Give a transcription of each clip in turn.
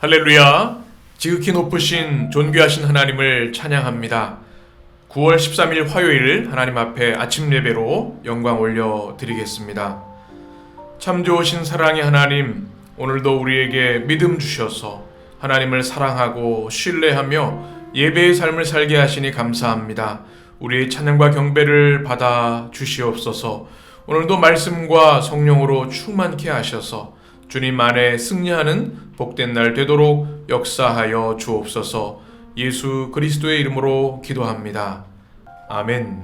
할렐루야! 지극히 높으신 존귀하신 하나님을 찬양합니다. 9월 13일 화요일 하나님 앞에 아침 예배로 영광 올려드리겠습니다. 참 좋으신 사랑의 하나님, 오늘도 우리에게 믿음 주셔서 하나님을 사랑하고 신뢰하며 예배의 삶을 살게 하시니 감사합니다. 우리의 찬양과 경배를 받아 주시옵소서. 오늘도 말씀과 성령으로 충만케 하셔서 주님 안에 승리하는 복된 날 되도록 역사하여 주옵소서. 예수 그리스도의 이름으로 기도합니다. 아멘.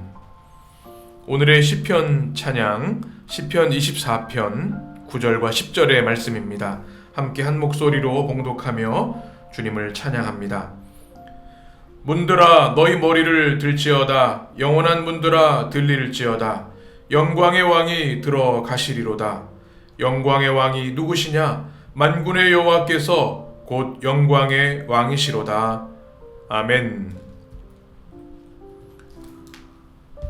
오늘의 시편 찬양 시편 24편 9절과 10절의 말씀입니다. 함께 한 목소리로 봉독하며 주님을 찬양합니다. 문들아 너희 머리를 들지어다. 영원한 문들아 들릴지어다. 영광의 왕이 들어가시리로다. 영광의 왕이 누구시냐? 만군의 여호와께서 곧 영광의 왕이시로다. 아멘.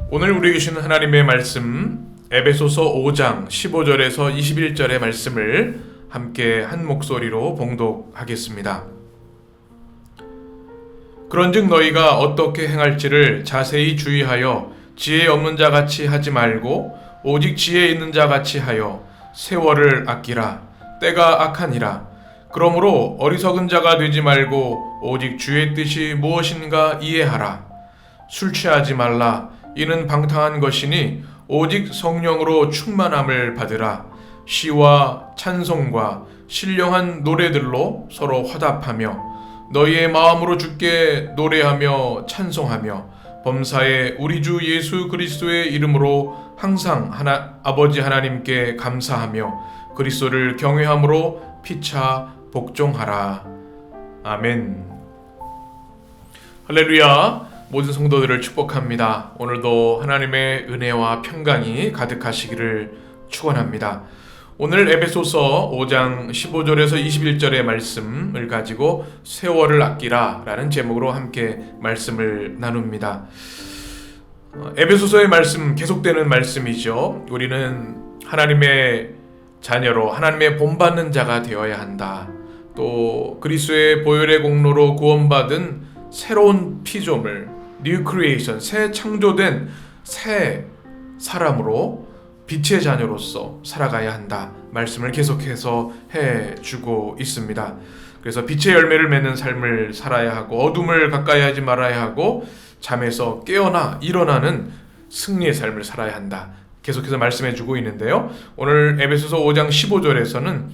오늘 우리에게 주신 하나님의 말씀 에베소서 5장 15절에서 21절의 말씀을 함께 한 목소리로 봉독하겠습니다. 그런즉 너희가 어떻게 행할지를 자세히 주의하여 지혜 없는 자같이 하지 말고 오직 지혜 있는 자같이 하여 세월을 아끼라. 때가 악하니라. 그러므로 어리석은 자가 되지 말고 오직 주의 뜻이 무엇인가 이해하라. 술 취하지 말라. 이는 방탕한 것이니 오직 성령으로 충만함을 받으라. 시와 찬송과 신령한 노래들로 서로 화답하며 너희의 마음으로 주께 노래하며 찬송하며 범사에 우리 주 예수 그리스도의 이름으로 항상 아버지 하나님께 감사하며 그리스도를 경외함으로 피차 복종하라. 아멘. 할렐루야. 모든 성도들을 축복합니다. 오늘도 하나님의 은혜와 평강이 가득하시기를 축원합니다. 오늘 에베소서 5장 15절에서 21절의 말씀을 가지고 세월을 아끼라 라는 제목으로 함께 말씀을 나눕니다. 에베소서의 말씀 계속되는 말씀이죠. 우리는 하나님의 자녀로 하나님의 본받는 자가 되어야 한다. 또 그리스도의 보혈의 공로로 구원받은 새로운 피조물 New Creation, 새 창조된 새 사람으로 빛의 자녀로서 살아가야 한다. 말씀을 계속해서 해주고 있습니다. 그래서 빛의 열매를 맺는 삶을 살아야 하고 어둠을 가까이 하지 말아야 하고 잠에서 깨어나 일어나는 승리의 삶을 살아야 한다. 계속해서 말씀해주고 있는데요. 오늘 에베소서 5장 15절에서는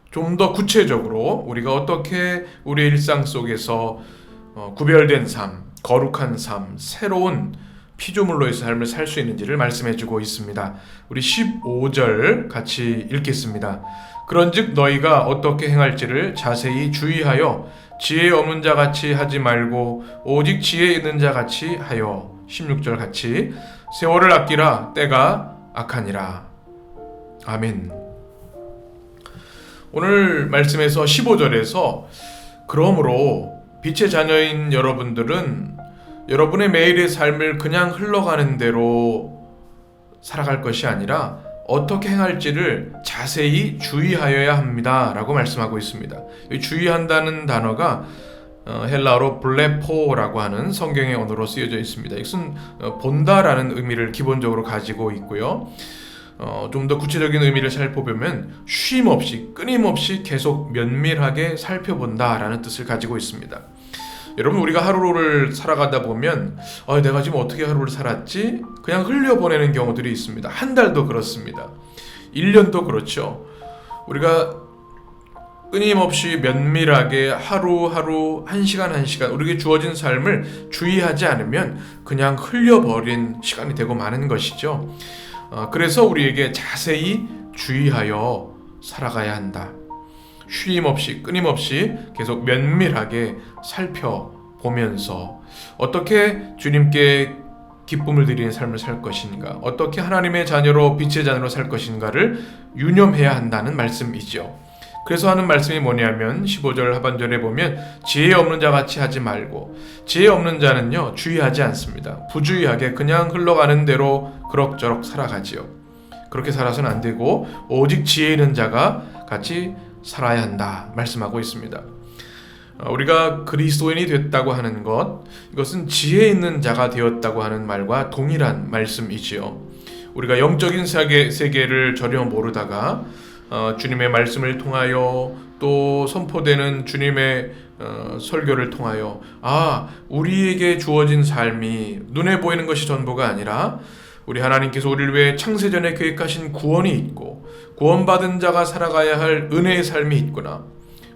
좀 더 구체적으로 우리가 어떻게 우리의 일상 속에서 구별된 삶, 거룩한 삶, 새로운 피조물로의 삶을 살 수 있는지를 말씀해주고 있습니다. 우리 15절 같이 읽겠습니다. 그런즉 너희가 어떻게 행할지를 자세히 주의하여 지혜 없는 자같이 하지 말고 오직 지혜 있는 자같이 하여 16절 같이 세월을 아끼라. 때가 악하니라. 아멘. 오늘 말씀에서 15절에서 그러므로 빛의 자녀인 여러분들은 여러분의 매일의 삶을 그냥 흘러가는 대로 살아갈 것이 아니라 어떻게 행할지를 자세히 주의하여야 합니다 라고 말씀하고 있습니다. 주의한다는 단어가 헬라어로 블레포라고 하는 성경의 언어로 쓰여져 있습니다. 이것은 본다라는 의미를 기본적으로 가지고 있고요. 좀 더 구체적인 의미를 살펴보면 쉼없이 끊임없이 계속 면밀하게 살펴본다라는 뜻을 가지고 있습니다. 여러분, 우리가 하루를 살아가다 보면 내가 지금 어떻게 하루를 살았지? 그냥 흘려보내는 경우들이 있습니다. 한 달도 그렇습니다. 1년도 그렇죠. 우리가 끊임없이 면밀하게 하루하루 한 시간 우리에게 주어진 삶을 주의하지 않으면 그냥 흘려버린 시간이 되고 마는 것이죠. 그래서 우리에게 자세히 주의하여 살아가야 한다. 쉼 없이 끊임없이 계속 면밀하게 살펴보면서 어떻게 주님께 기쁨을 드리는 삶을 살 것인가, 어떻게 하나님의 자녀로 빛의 자녀로 살 것인가를 유념해야 한다는 말씀이죠. 그래서 하는 말씀이 뭐냐면 15절 하반절에 보면 지혜 없는 자같이 하지 말고, 지혜 없는 자는요 주의하지 않습니다. 부주의하게 그냥 흘러가는 대로 그럭저럭 살아가지요. 그렇게 살아서는 안 되고 오직 지혜 있는 자가 같이 살아야 한다 말씀하고 있습니다. 우리가 그리스도인이 됐다고 하는 것, 이것은 지혜 있는 자가 되었다고 하는 말과 동일한 말씀이지요. 우리가 영적인 세계를 전혀 모르다가 주님의 말씀을 통하여 또 선포되는 주님의 설교를 통하여 우리에게 주어진 삶이 눈에 보이는 것이 전부가 아니라 우리 하나님께서 우리를 위해 창세전에 계획하신 구원이 있고 구원받은 자가 살아가야 할 은혜의 삶이 있구나,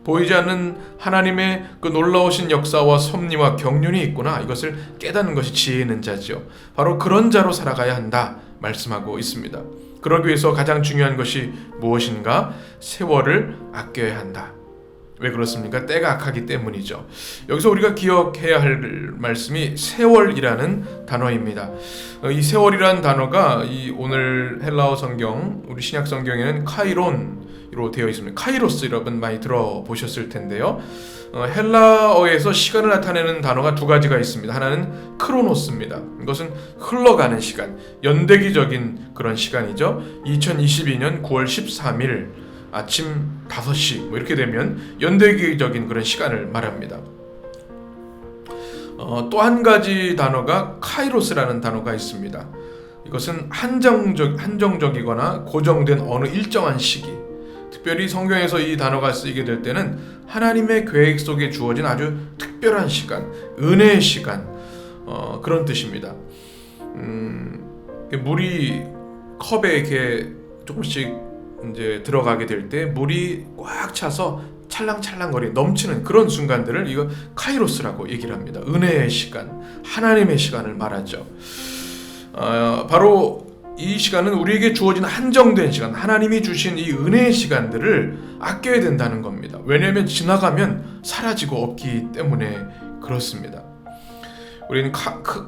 보이지 않는 하나님의 그 놀라우신 역사와 섭리와 경륜이 있구나, 이것을 깨닫는 것이 지혜 있는 자죠. 바로 그런 자로 살아가야 한다 말씀하고 있습니다. 그러기 위해서 가장 중요한 것이 무엇인가? 세월을 아껴야 한다. 왜 그렇습니까? 때가 악하기 때문이죠. 여기서 우리가 기억해야 할 말씀이 세월이라는 단어입니다. 이 세월이라는 단어가 이 오늘 헬라어 성경, 우리 신약 성경에는 카이론으로 되어 있습니다. 카이로스 여러분 많이 들어보셨을 텐데요. 헬라어에서 시간을 나타내는 단어가 두 가지가 있습니다. 하나는 크로노스입니다. 이것은 흘러가는 시간, 연대기적인 그런 시간이죠. 2022년 9월 13일 아침 5시 이렇게 되면 연대기적인 그런 시간을 말합니다. 또 한 가지 단어가 카이로스라는 단어가 있습니다. 이것은 한정적이거나 고정된 어느 일정한 시기, 특별히 성경에서 이 단어가 쓰이게 될 때는 하나님의 계획 속에 주어진 아주 특별한 시간, 은혜의 시간, 그런 뜻입니다. 물이 컵에 이렇게 조금씩 이제 들어가게 될 때 물이 꽉 차서 찰랑찰랑거리 넘치는 그런 순간들을 이거 카이로스라고 얘기를 합니다. 은혜의 시간, 하나님의 시간을 말하죠. 바로 이 시간은 우리에게 주어진 한정된 시간, 하나님이 주신 이 은혜의 시간들을 아껴야 된다는 겁니다. 왜냐하면 지나가면 사라지고 없기 때문에 그렇습니다. 우리는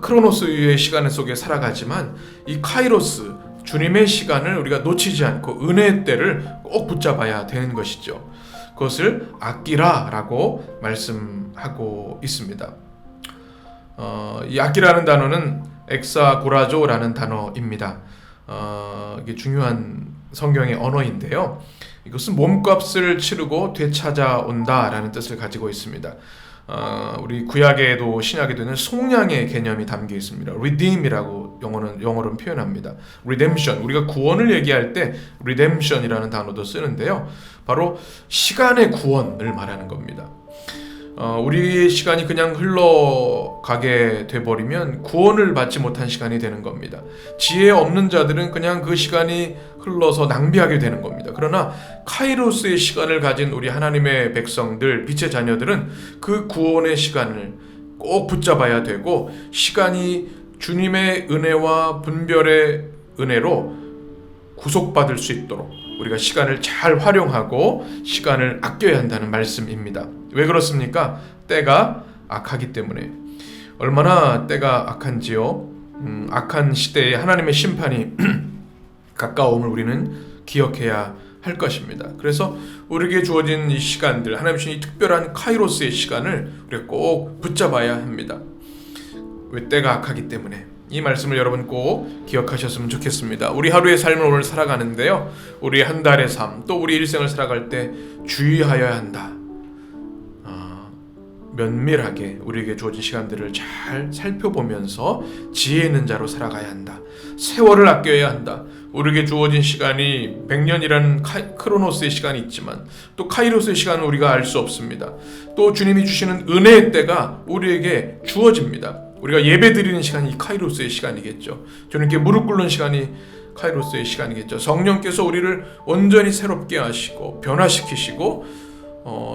크로노스의 시간 속에 살아가지만 이 카이로스, 주님의 시간을 우리가 놓치지 않고 은혜의 때를 꼭 붙잡아야 되는 것이죠. 그것을 아끼라라고 말씀하고 있습니다. 이 아끼라는 단어는 엑사고라조라는 단어입니다. 이게 중요한 성경의 언어인데요. 이것은 몸값을 치르고 되찾아온다라는 뜻을 가지고 있습니다. 우리 구약에도 신약에도는 속량의 개념이 담겨 있습니다. redeem이라고 영어로는 표현합니다. redemption, 우리가 구원을 얘기할 때 redemption이라는 단어도 쓰는데요. 바로 시간의 구원을 말하는 겁니다. 우리의 시간이 그냥 흘러가게 돼버리면 구원을 받지 못한 시간이 되는 겁니다. 지혜 없는 자들은 그냥 그 시간이 흘러서 낭비하게 되는 겁니다. 그러나 카이로스의 시간을 가진 우리 하나님의 백성들, 빛의 자녀들은 그 구원의 시간을 꼭 붙잡아야 되고, 시간이 주님의 은혜와 분별의 은혜로 구속받을 수 있도록 우리가 시간을 잘 활용하고 시간을 아껴야 한다는 말씀입니다. 왜 그렇습니까? 때가 악하기 때문에. 얼마나 때가 악한지요. 악한 시대에 하나님의 심판이 가까움을 우리는 기억해야 할 것입니다. 그래서 우리에게 주어진 이 시간들, 하나님 주신 이 특별한 카이로스의 시간을 우리가 꼭 붙잡아야 합니다. 왜? 때가 악하기 때문에. 이 말씀을 여러분 꼭 기억하셨으면 좋겠습니다. 우리 하루의 삶을 오늘 살아가는데요, 우리 한 달의 삶, 또 우리 일생을 살아갈 때 주의하여야 한다. 면밀하게 우리에게 주어진 시간들을 잘 살펴보면서 지혜 있는 자로 살아가야 한다. 세월을 아껴야 한다. 우리에게 주어진 시간이 100년이라는 크로노스의 시간이 있지만 또 카이로스의 시간은 우리가 알 수 없습니다. 또 주님이 주시는 은혜의 때가 우리에게 주어집니다. 우리가 예배 드리는 시간이 이 카이로스의 시간이겠죠. 주님께 무릎 꿇는 시간이 카이로스의 시간이겠죠. 성령께서 우리를 온전히 새롭게 하시고 변화시키시고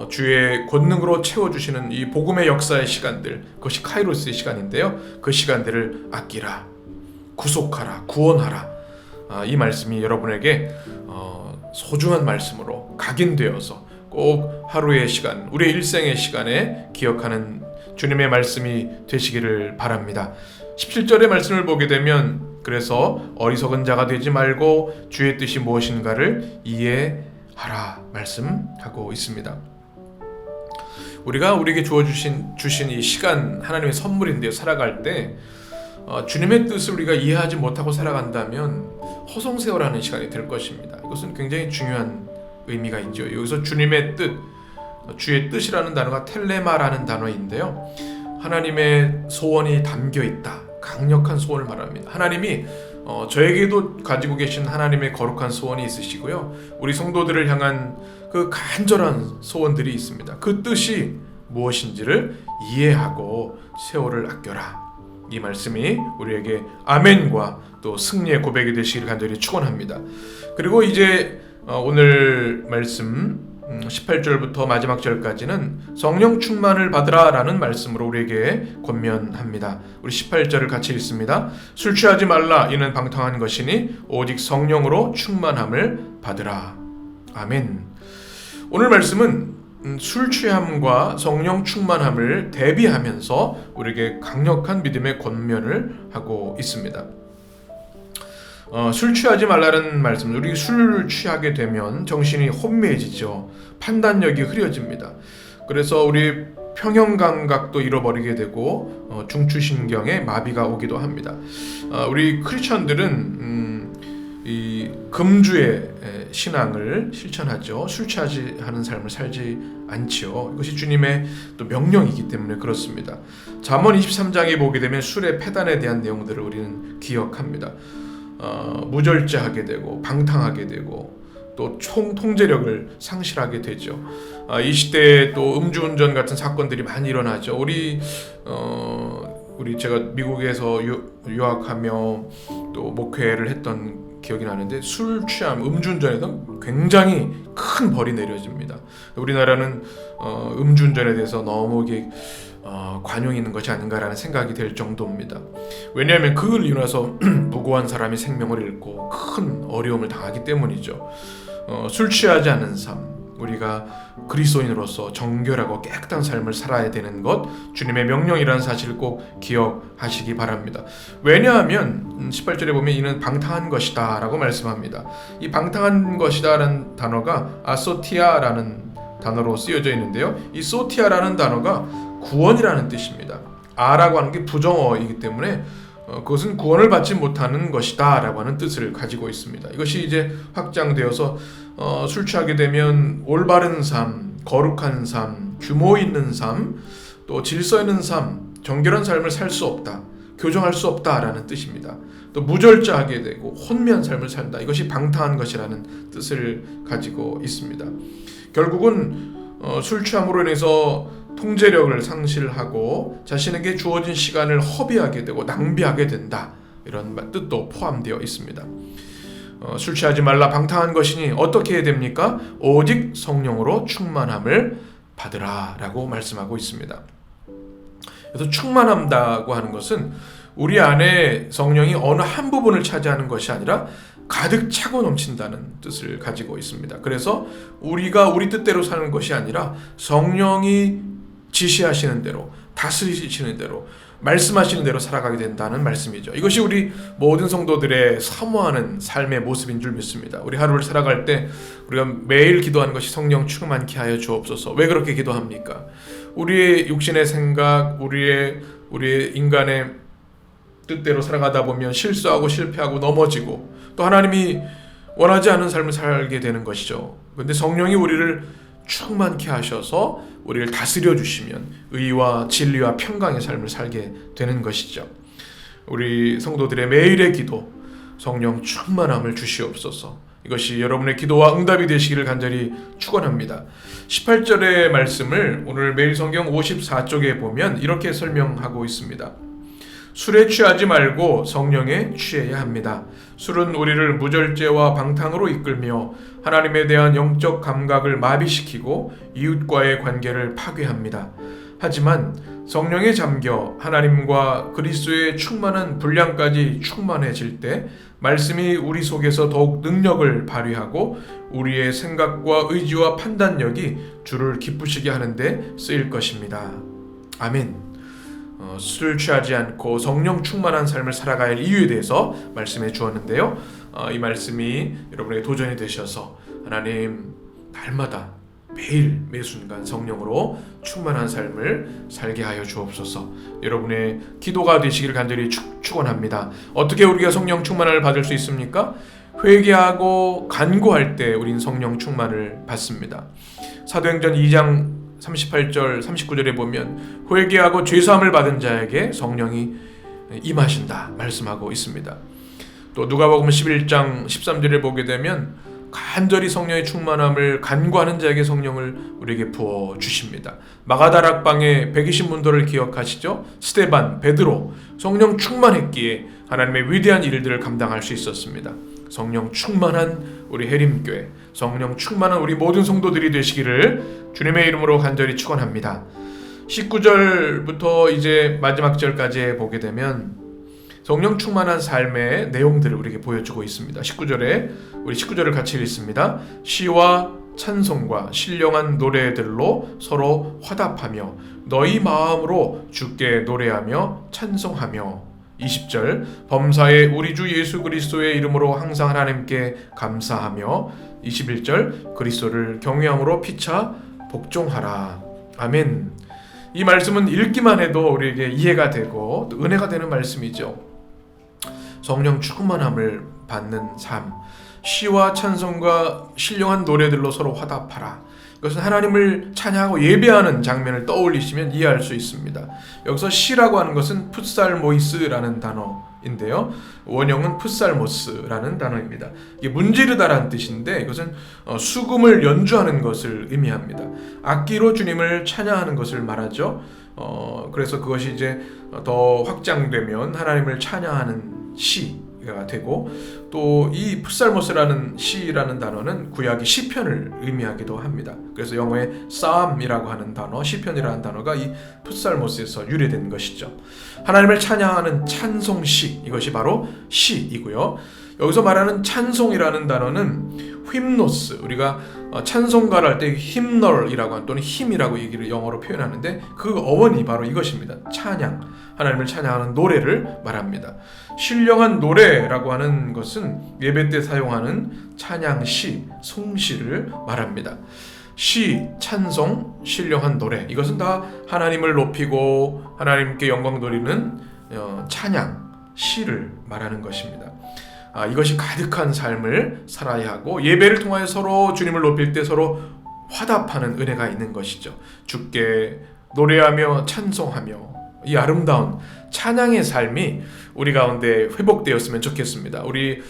주의 권능으로 채워주시는 이 복음의 역사의 시간들, 그것이 카이로스의 시간인데요. 그 시간들을 아끼라, 구속하라, 구원하라. 이 말씀이 여러분에게 소중한 말씀으로 각인되어서 꼭 하루의 시간, 우리의 일생의 시간에 기억하는 주님의 말씀이 되시기를 바랍니다. 17절의 말씀을 보게 되면, 그래서 어리석은 자가 되지 말고 주의 뜻이 무엇인가를 이해하라 말씀하고 있습니다. 우리가 우리에게 주신 이 시간, 하나님의 선물인데요, 살아갈 때 주님의 뜻을 우리가 이해하지 못하고 살아간다면 허송세월하는 시간이 될 것입니다. 이것은 굉장히 중요한 의미가 있죠. 여기서 주님의 뜻, 주의 뜻이라는 단어가 텔레마라는 단어인데요. 하나님의 소원이 담겨 있다. 강력한 소원을 말합니다. 하나님이 저에게도 가지고 계신 하나님의 거룩한 소원이 있으시고요. 우리 성도들을 향한 그 간절한 소원들이 있습니다. 그 뜻이 무엇인지를 이해하고 세월을 아껴라. 이 말씀이 우리에게 아멘과 또 승리의 고백이 되시기를 간절히 축원합니다. 그리고 이제 오늘 말씀 18절부터 마지막 절까지는 성령 충만을 받으라라는 말씀으로 우리에게 권면합니다. 우리 18절을 같이 읽습니다. 술 취하지 말라. 이는 방탕한 것이니 오직 성령으로 충만함을 받으라. 아멘. 오늘 말씀은 술 취함과 성령 충만함을 대비하면서 우리에게 강력한 믿음의 권면을 하고 있습니다. 술 취하지 말라는 말씀, 우리 술 취하게 되면 정신이 혼미해지죠. 판단력이 흐려집니다. 그래서 우리 평형 감각도 잃어버리게 되고 중추신경에 마비가 오기도 합니다. 우리 크리스천들은 이 금주의 신앙을 실천하죠. 술 취하지 않은 삶을 살지 않지요. 이것이 주님의 또 명령이기 때문에 그렇습니다. 잠언 23장에 보게 되면 술의 폐단에 대한 내용들을 우리는 기억합니다. 무절제하게 되고 방탕하게 되고 또 통제력을 상실하게 되죠. 이 시대에 또 음주운전 같은 사건들이 많이 일어나죠. 우리 제가 미국에서 유학하며 또 목회를 했던 기억이 나는데 술 취함, 음주운전에서 굉장히 큰 벌이 내려집니다. 우리나라는 음주운전에 대해서 너무 관용이 있는 것이 아닌가라는 생각이 될 정도입니다. 왜냐하면 그걸 인해서 무고한 사람이 생명을 잃고 큰 어려움을 당하기 때문이죠. 술 취하지 않은 삶, 우리가 그리스도인으로서 정결하고 깨끗한 삶을 살아야 되는 것, 주님의 명령이라는 사실을 꼭 기억하시기 바랍니다. 왜냐하면 18절에 보면 이는 방탕한 것이다 라고 말씀합니다. 이 방탕한 것이다 라는 단어가 아소티아라는 단어로 쓰여져 있는데요. 이 소티아라는 단어가 구원이라는 뜻입니다. 아라고 하는 게 부정어이기 때문에 그것은 구원을 받지 못하는 것이다 라고 하는 뜻을 가지고 있습니다. 이것이 이제 확장되어서 술 취하게 되면 올바른 삶, 거룩한 삶, 규모 있는 삶, 또 질서 있는 삶, 정결한 삶을 살 수 없다, 교정할 수 없다라는 뜻입니다. 또 무절제하게 되고 혼미한 삶을 산다. 이것이 방탕한 것이라는 뜻을 가지고 있습니다. 결국은 술 취함으로 인해서 통제력을 상실하고 자신에게 주어진 시간을 허비하게 되고 낭비하게 된다. 이런 뜻도 포함되어 있습니다. 술 취하지 말라, 방탕한 것이니 어떻게 해야 됩니까? 오직 성령으로 충만함을 받으라 라고 말씀하고 있습니다. 그래서 충만한다고 하는 것은 우리 안에 성령이 어느 한 부분을 차지하는 것이 아니라 가득 차고 넘친다는 뜻을 가지고 있습니다. 그래서 우리가 우리 뜻대로 사는 것이 아니라 성령이 지시하시는 대로, 다스리시는 대로, 말씀하시는 대로 살아가게 된다는 말씀이죠. 이것이 우리 모든 성도들의 사모하는 삶의 모습인 줄 믿습니다. 우리 하루를 살아갈 때 우리가 매일 기도하는 것이 성령 충만케 하여 주옵소서. 왜 그렇게 기도합니까? 우리의 육신의 생각, 우리의 인간의 뜻대로 살아가다 보면 실수하고 실패하고 넘어지고 또 하나님이 원하지 않은 삶을 살게 되는 것이죠. 그런데 성령이 우리를 충만케 하셔서 우리를 다스려 주시면 의와 진리와 평강의 삶을 살게 되는 것이죠. 우리 성도들의 매일의 기도, 성령 충만함을 주시옵소서. 이것이 여러분의 기도와 응답이 되시기를 간절히 축원합니다. 18절의 말씀을 오늘 매일 성경 54쪽에 보면 이렇게 설명하고 있습니다. 술에 취하지 말고 성령에 취해야 합니다. 술은 우리를 무절제와 방탕으로 이끌며 하나님에 대한 영적 감각을 마비시키고 이웃과의 관계를 파괴합니다. 하지만 성령에 잠겨 하나님과 그리스도의 충만한 분량까지 충만해질 때 말씀이 우리 속에서 더욱 능력을 발휘하고 우리의 생각과 의지와 판단력이 주를 기쁘시게 하는데 쓰일 것입니다. 아멘. 술을 취하지 않고 성령 충만한 삶을 살아가야 할 이유에 대해서 말씀해 주었는데요. 이 말씀이 여러분에게 도전이 되셔서 하나님 날마다 매일 매순간 성령으로 충만한 삶을 살게 하여 주옵소서. 여러분의 기도가 되시기를 간절히 축원합니다. 어떻게 우리가 성령 충만함을 받을 수 있습니까? 회개하고 간구할 때 우린 성령 충만을 받습니다. 사도행전 2장 38절 39절에 보면 회개하고 죄사함을 받은 자에게 성령이 임하신다 말씀하고 있습니다. 또 누가복음 11장 13절에 보게 되면 간절히 성령의 충만함을 간구하는 자에게 성령을 우리에게 부어 주십니다. 마가다락방의 120문도를 기억하시죠? 스데반, 베드로 성령 충만했기에 하나님의 위대한 일들을 감당할 수 있었습니다. 성령 충만한 우리 해림교회, 성령 충만한 우리 모든 성도들이 되시기를 주님의 이름으로 간절히 축원합니다. 19절부터 이제 마지막 절까지 보게 되면 성령 충만한 삶의 내용들을 우리에게 보여주고 있습니다. 19절에 우리 19절을 같이 읽습니다. 시와 찬송과 신령한 노래들로 서로 화답하며 너희 마음으로 주께 노래하며 찬송하며 20절 범사의 우리 주 예수 그리스도의 이름으로 항상 하나님께 감사하며 21절 그리스도를 경외함으로 피차 복종하라. 아멘. 이 말씀은 읽기만 해도 우리에게 이해가 되고 또 은혜가 되는 말씀이죠. 성령 충만함을 받는 삶, 시와 찬송과 신령한 노래들로 서로 화답하라. 이것은 하나님을 찬양하고 예배하는 장면을 떠올리시면 이해할 수 있습니다. 여기서 시라고 하는 것은 풋살모이스라는 단어인데요. 원형은 풋살모스라는 단어입니다. 이게 문지르다라는 뜻인데 이것은 수금을 연주하는 것을 의미합니다. 악기로 주님을 찬양하는 것을 말하죠. 그래서 그것이 이제 더 확장되면 하나님을 찬양하는 시가 되고 또 이 풋살모스라는 시라는 단어는 구약의 시편을 의미하기도 합니다. 그래서 영어의 psalm이라고 하는 단어, 시편이라는 단어가 이 풋살모스에서 유래된 것이죠. 하나님을 찬양하는 찬송시, 이것이 바로 시이고요. 여기서 말하는 찬송이라는 단어는 휄노스, 우리가 찬송가를 할 때 힘널이라고 하는 또는 힘이라고 얘기를 영어로 표현하는데 그 어원이 바로 이것입니다. 찬양, 하나님을 찬양하는 노래를 말합니다. 신령한 노래라고 하는 것은 예배 때 사용하는 찬양시, 송시를 말합니다. 시, 찬송, 신령한 노래, 이것은 다 하나님을 높이고 하나님께 영광 돌리는 찬양, 시를 말하는 것입니다. 이것이 가득한 삶을 살아야 하고 예배를 통하여 서로 주님을 높일 때 서로 화답하는 은혜가 있는 것이죠. 주께 노래하며 찬송하며 이 아름다운 찬양의 삶이 우리 가운데 회복되었으면 좋겠습니다. 우리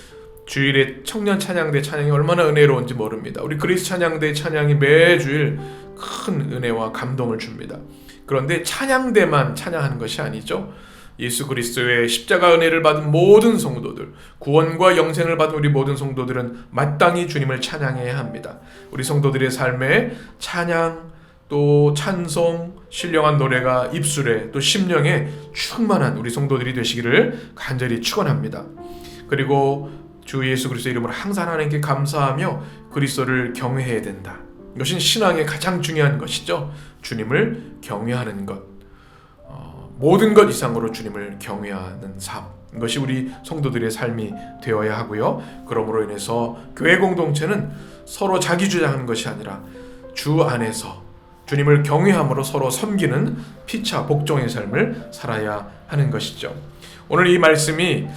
주일에 청년 찬양대 찬양이 얼마나 은혜로운지 모릅니다. 우리 그리스 찬양대 찬양이 매주일 큰 은혜와 감동을 줍니다. 그런데 찬양대만 찬양하는 것이 아니죠. 예수 그리스도의 십자가 은혜를 받은 모든 성도들, 구원과 영생을 받은 우리 모든 성도들은 마땅히 주님을 찬양해야 합니다. 우리 성도들의 삶에 찬양, 또 찬송, 신령한 노래가 입술에 또 심령에 충만한 우리 성도들이 되시기를 간절히 축원합니다. 그리고 주 예수 그리스도의 이름으로 항상 하나님께 감사하며 그리스도를 경외해야 된다. 이것은 신앙의 가장 중요한 것이죠. 주님을 경외하는 것. 모든 것 이상으로 주님을 경외하는 삶, 이것이 우리 성도들의 삶이 되어야 하고요. 그러므로 인해서 교회 공동체는 서로 자기 주장하는 것이 아니라 주 안에서 주님을 경외함으로 서로 섬기는 피차 복종의 삶을 살아야 하는 것이죠. 오늘 이 말씀이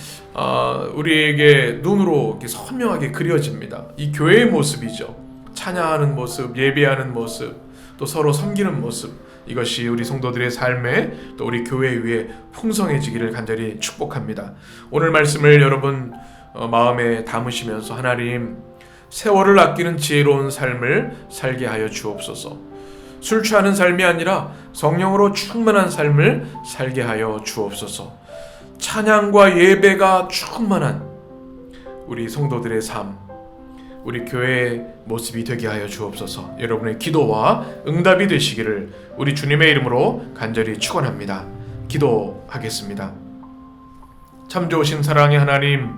우리에게 눈으로 이렇게 선명하게 그려집니다. 이 교회의 모습이죠. 찬양하는 모습, 예배하는 모습, 또 서로 섬기는 모습, 이것이 우리 성도들의 삶에 또 우리 교회 위에 풍성해지기를 간절히 축복합니다. 오늘 말씀을 여러분 마음에 담으시면서 하나님, 세월을 아끼는 지혜로운 삶을 살게 하여 주옵소서. 술 취하는 삶이 아니라 성령으로 충만한 삶을 살게 하여 주옵소서. 찬양과 예배가 충만한 우리 성도들의 삶, 우리 교회의 모습이 되게 하여 주옵소서. 여러분의 기도와 응답이 되시기를 우리 주님의 이름으로 간절히 축원합니다. 기도하겠습니다. 참 좋으신 사랑의 하나님,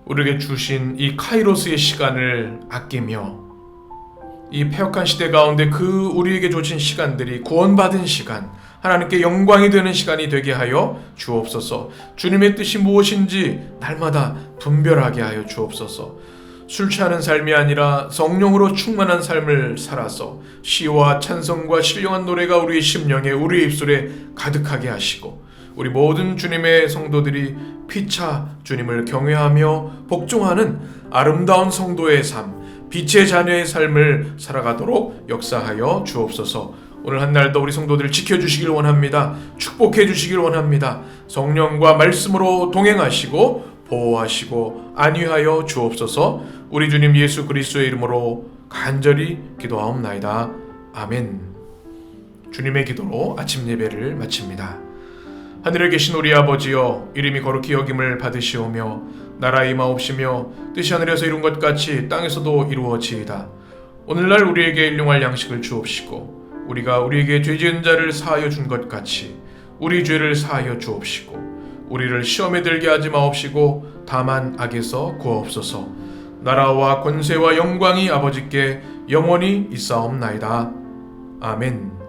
우리에게 주신 이 카이로스의 시간을 아끼며 이 패역한 시대 가운데 그 우리에게 주신 시간들이 구원받은 시간, 하나님께 영광이 되는 시간이 되게 하여 주옵소서. 주님의 뜻이 무엇인지 날마다 분별하게 하여 주옵소서. 술 취하는 삶이 아니라 성령으로 충만한 삶을 살아서 시와 찬송과 신령한 노래가 우리의 심령에, 우리의 입술에 가득하게 하시고 우리 모든 주님의 성도들이 피차 주님을 경외하며 복종하는 아름다운 성도의 삶, 빛의 자녀의 삶을 살아가도록 역사하여 주옵소서. 오늘 한 날도 우리 성도들을 지켜주시길 원합니다. 축복해 주시길 원합니다. 성령과 말씀으로 동행하시고 보호하시고 안위하여 주옵소서. 우리 주님 예수 그리스도의 이름으로 간절히 기도하옵나이다. 아멘. 주님의 기도로 아침 예배를 마칩니다. 하늘에 계신 우리 아버지여, 이름이 거룩히 여김을 받으시오며 나라 임하옵시며 뜻이 하늘에서 이룬 것 같이 땅에서도 이루어지이다. 오늘날 우리에게 일용할 양식을 주옵시고 우리가 우리에게 죄 지은 자를 사하여 준 것 같이 우리 죄를 사하여 주옵시고 우리를 시험에 들게 하지 마옵시고 다만 악에서 구하옵소서. 나라와 권세와 영광이 아버지께 영원히 있사옵나이다. 아멘.